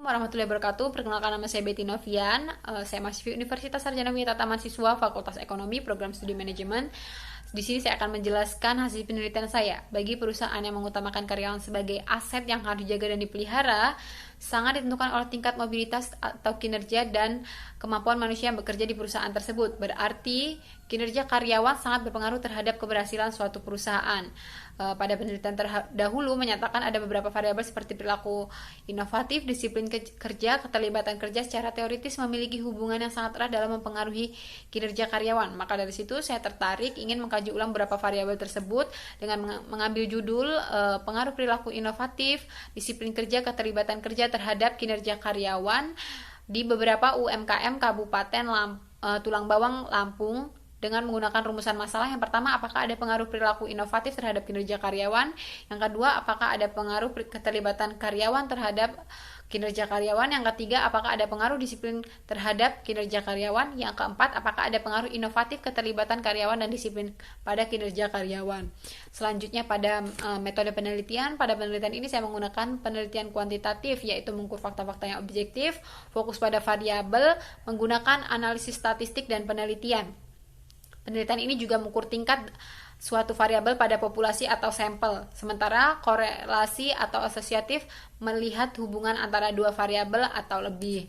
warahmatullahi wabarakatuh. Perkenalkan, nama saya Betty Novian. Saya mahasiswi Universitas Sarjana Wiyata Mahasiswa Fakultas Ekonomi Program Studi Manajemen. Di sini saya akan menjelaskan hasil penelitian saya. Bagi perusahaan yang mengutamakan karyawan sebagai aset yang harus dijaga dan dipelihara, sangat ditentukan oleh tingkat mobilitas atau kinerja dan kemampuan manusia yang bekerja di perusahaan tersebut. Berarti kinerja karyawan sangat berpengaruh terhadap keberhasilan suatu perusahaan. Pada penelitian terdahulu menyatakan ada beberapa variabel seperti perilaku inovatif, disiplin kerja, keterlibatan kerja secara teoritis memiliki hubungan yang sangat erat dalam mempengaruhi kinerja karyawan. Maka dari situ saya tertarik ingin mengkaji ulang beberapa variabel tersebut dengan mengambil judul pengaruh perilaku inovatif, disiplin kerja, keterlibatan kerja terhadap kinerja karyawan di beberapa UMKM Kabupaten Tulang Bawang, Lampung, dengan menggunakan rumusan masalah. Yang pertama, apakah ada pengaruh perilaku inovatif terhadap kinerja karyawan? Yang kedua, apakah ada pengaruh keterlibatan karyawan terhadap kinerja karyawan? Yang ketiga, apakah ada pengaruh disiplin terhadap kinerja karyawan? Yang keempat, apakah ada pengaruh inovatif keterlibatan karyawan dan disiplin pada kinerja karyawan? Selanjutnya pada metode penelitian. Pada penelitian ini saya menggunakan penelitian kuantitatif, yaitu mengukur fakta-fakta yang objektif, fokus pada variabel, menggunakan analisis statistik dan penelitian. Penelitian ini juga mengukur tingkat suatu variabel pada populasi atau sampel, sementara korelasi atau asosiatif melihat hubungan antara dua variabel atau lebih.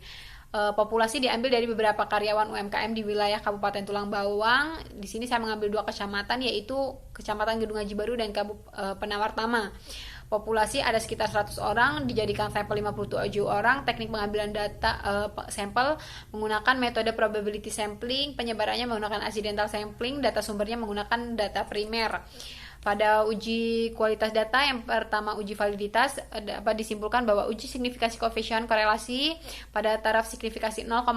Populasi diambil dari beberapa karyawan UMKM di wilayah Kabupaten Tulang Bawang. Di sini saya mengambil dua kecamatan, yaitu Kecamatan Gedung Haji Baru dan Penawar Tama. Populasi ada sekitar 100 orang, dijadikan sampel 57 orang. Teknik pengambilan data sampel menggunakan metode probability sampling, penyebarannya menggunakan accidental sampling, data sumbernya menggunakan data primer. Pada uji kualitas data, yang pertama uji validitas, dapat disimpulkan bahwa uji signifikasi koefisien korelasi pada taraf signifikasi 0,05,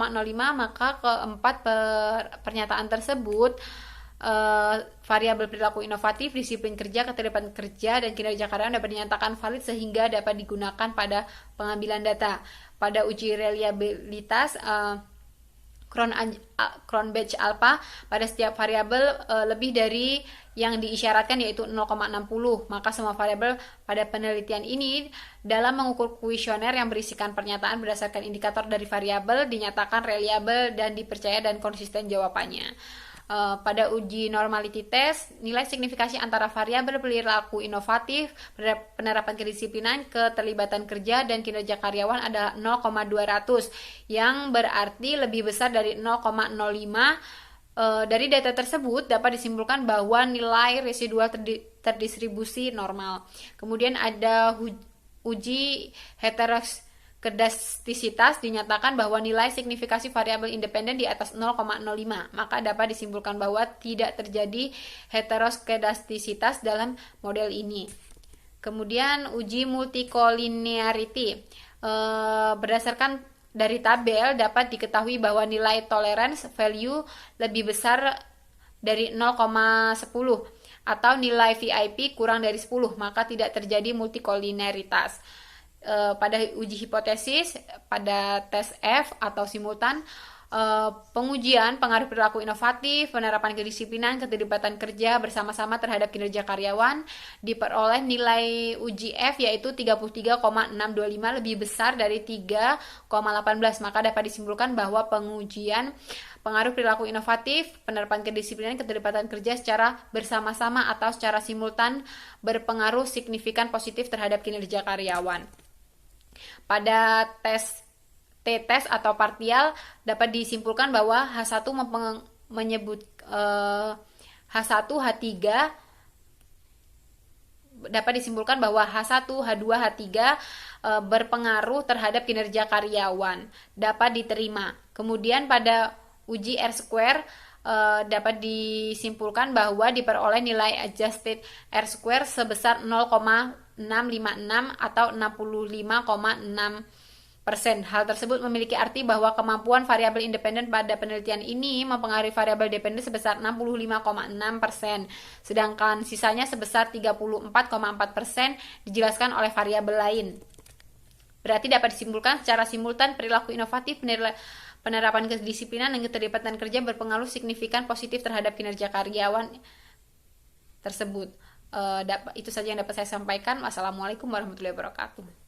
maka keempat pernyataan tersebut, variabel perilaku inovatif, disiplin kerja, keterlibatan kerja, dan kinerja karyawan dapat dinyatakan valid sehingga dapat digunakan pada pengambilan data. Pada uji reliabilitas Cronbach alpha, pada setiap variabel lebih dari yang diisyaratkan, yaitu 0,60, maka semua variabel pada penelitian ini dalam mengukur kuesioner yang berisikan pernyataan berdasarkan indikator dari variabel dinyatakan reliable dan dipercaya dan konsisten jawabannya. Pada uji normality test, nilai signifikasi antara variabel perilaku inovatif, penerapan kedisiplinan, keterlibatan kerja, dan kinerja karyawan adalah 0,200, yang berarti lebih besar dari 0,05. Dari data tersebut dapat disimpulkan bahwa nilai residual terdistribusi normal. Kemudian ada uji heterokedastisitas, dinyatakan bahwa nilai signifikasi variabel independen di atas 0,05, maka dapat disimpulkan bahwa tidak terjadi heterokedastisitas dalam model ini. Kemudian uji multikolinearity, berdasarkan dari tabel dapat diketahui bahwa nilai tolerance value lebih besar dari 0,10 atau nilai VIP kurang dari 10, maka tidak terjadi multikolinearitas. Pada uji hipotesis, pada tes F atau simultan, pengujian pengaruh perilaku inovatif, penerapan kedisiplinan, keterlibatan kerja bersama-sama terhadap kinerja karyawan, diperoleh nilai uji F yaitu 33,625, lebih besar dari 3,18, maka dapat disimpulkan bahwa pengujian pengaruh perilaku inovatif, penerapan kedisiplinan, keterlibatan kerja secara bersama-sama atau secara simultan berpengaruh signifikan positif terhadap kinerja karyawan. Pada tes T-test atau partial dapat disimpulkan bahwa H1 menyebut H1, H3 dapat disimpulkan bahwa H1, H2, H3 berpengaruh terhadap kinerja karyawan, dapat diterima. Kemudian pada uji R-square dapat disimpulkan bahwa diperoleh nilai adjusted R-square sebesar 0,656 atau 65,6%. Hal tersebut memiliki arti bahwa kemampuan variabel independen pada penelitian ini mempengaruhi variabel dependen sebesar 65,6%, sedangkan sisanya sebesar 34,4% dijelaskan oleh variabel lain. Berarti dapat disimpulkan secara simultan perilaku inovatif, penerapan kedisiplinan, dan keterlibatan kerja berpengaruh signifikan positif terhadap kinerja karyawan tersebut. Itu saja yang dapat saya sampaikan. Wassalamualaikum warahmatullahi wabarakatuh.